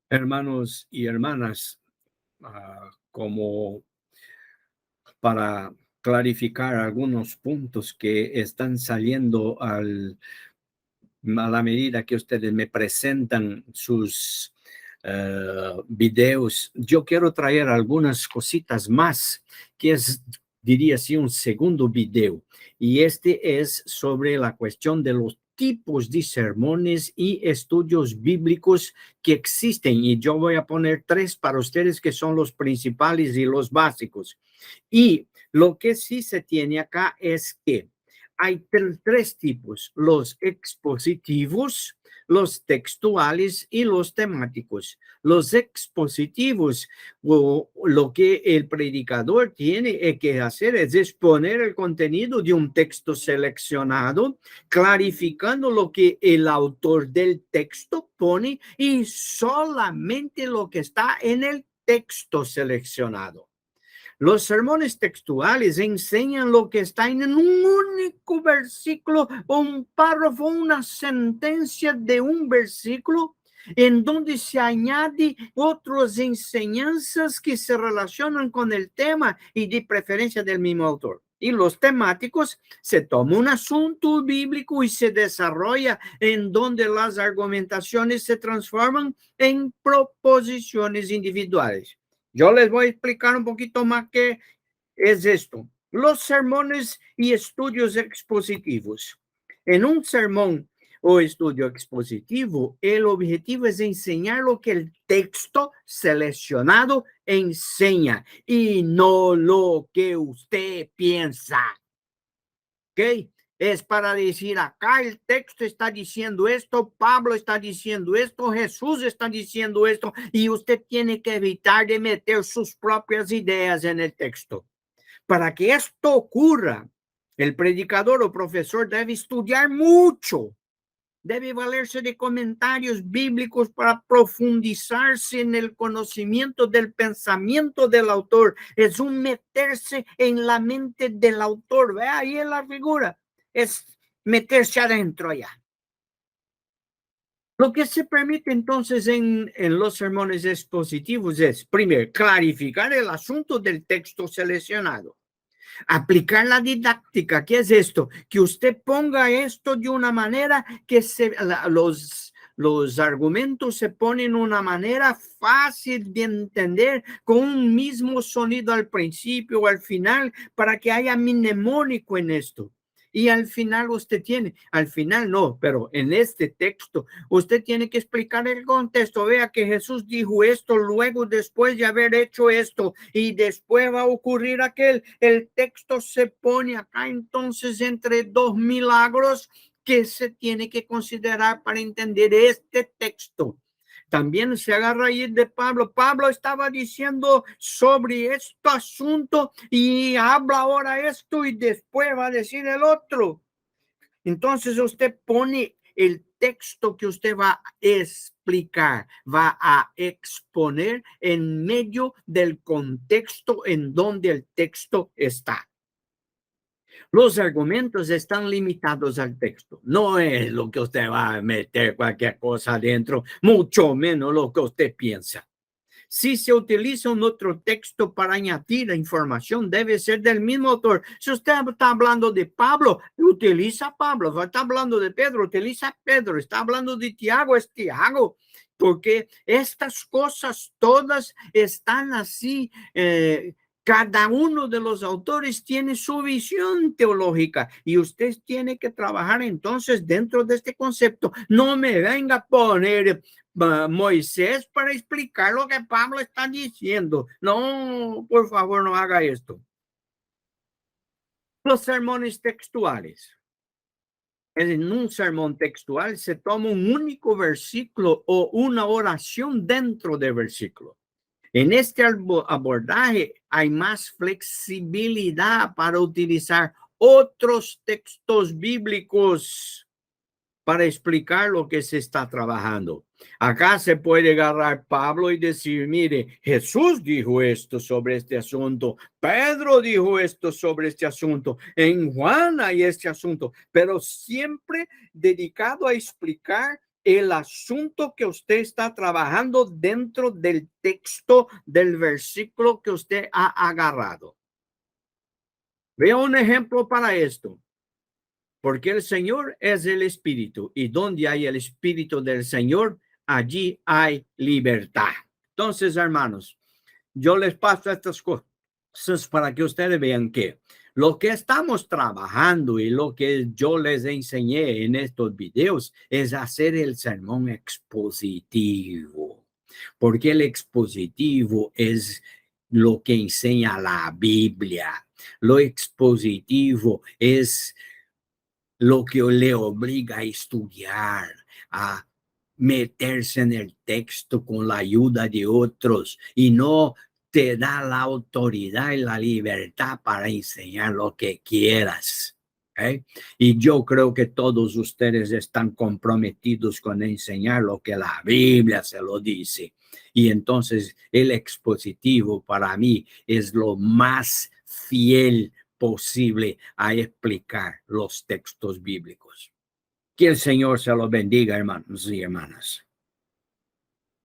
Hermanos y hermanas, como para clarificar algunos puntos que están saliendo a la medida que ustedes me presentan sus videos, yo quiero traer algunas cositas más, que es, diría así, un segundo video. Y este es sobre la cuestión de los tipos de sermones y estudios bíblicos que existen. Y yo voy a poner tres para ustedes que son los principales y los básicos. Y lo que sí se tiene acá es que hay tres tipos: los expositivos, los textuales y los temáticos. Los expositivos, lo que el predicador tiene que hacer es exponer el contenido de un texto seleccionado, clarificando lo que el autor del texto pone y solamente lo que está en el texto seleccionado. Los sermones textuales enseñan lo que está en un único versículo, un párrafo, una sentencia de un versículo, en donde se añade otras enseñanzas que se relacionan con el tema y de preferencia del mismo autor. Y los temáticos, se toma un asunto bíblico y se desarrolla en donde las argumentaciones se transforman en proposiciones individuales. Yo les voy a explicar un poquito más qué es esto. Los sermones y estudios expositivos. En un sermón o estudio expositivo, el objetivo es enseñar lo que el texto seleccionado enseña y no lo que usted piensa. ¿Ok? Es para decir, acá el texto está diciendo esto, Pablo está diciendo esto, Jesús está diciendo esto, y usted tiene que evitar de meter sus propias ideas en el texto. Para que esto ocurra, el predicador o profesor debe estudiar mucho, debe valerse de comentarios bíblicos para profundizarse en el conocimiento del pensamiento del autor. Es un meterse en la mente del autor. Ve ahí en la figura. Es meterse adentro ya. Lo que se permite entonces en los sermones expositivos es, primero, clarificar el asunto del texto seleccionado. Aplicar la didáctica. ¿Qué es esto? Que usted ponga esto de una manera que los argumentos se ponen de una manera fácil de entender, con un mismo sonido al principio o al final, para que haya mnemónico en esto. Y al final al final no, pero en este texto usted tiene que explicar el contexto. Vea que Jesús dijo esto, luego después de haber hecho esto, y después va a ocurrir aquel. El texto se pone acá entonces entre dos milagros que se tiene que considerar para entender este texto. También se agarra ahí de Pablo. Pablo estaba diciendo sobre este asunto y habla ahora esto y después va a decir el otro. Entonces usted pone el texto que usted va a explicar, va a exponer en medio del contexto en donde el texto está. Los argumentos están limitados al texto. No es lo que usted va a meter cualquier cosa adentro, mucho menos lo que usted piensa. Si se utiliza un otro texto para añadir la información, debe ser del mismo autor. Si usted está hablando de Pablo, utiliza Pablo. Si está hablando de Pedro, utiliza Pedro. Está hablando de Tiago, es Tiago. Porque estas cosas todas están así. Cada uno de los autores tiene su visión teológica y usted tiene que trabajar entonces dentro de este concepto. No me venga a poner Moisés para explicar lo que Pablo está diciendo. No, por favor, no haga esto. Los sermones textuales. En un sermón textual se toma un único versículo o una oración dentro del versículo. En este abordaje hay más flexibilidad para utilizar otros textos bíblicos para explicar lo que se está trabajando. Acá se puede agarrar Pablo y decir, mire, Jesús dijo esto sobre este asunto, Pedro dijo esto sobre este asunto, en Juan hay este asunto, pero siempre dedicado a explicar el asunto que usted está trabajando dentro del texto del versículo que usted ha agarrado. Vea un ejemplo para esto. Porque el Señor es el Espíritu, y donde hay el Espíritu del Señor, allí hay libertad. Entonces, hermanos, yo les paso estas cosas para que ustedes vean que lo que estamos trabajando y lo que yo les enseñé en estos videos es hacer el sermón expositivo, porque el expositivo es lo que enseña la Biblia. Lo expositivo es lo que le obliga a estudiar, a meterse en el texto con la ayuda de otros y no te da la autoridad y la libertad para enseñar lo que quieras. ¿Eh? Y yo creo que todos ustedes están comprometidos con enseñar lo que la Biblia se lo dice. Y entonces el expositivo para mí es lo más fiel posible a explicar los textos bíblicos. Que el Señor se los bendiga, hermanos y hermanas.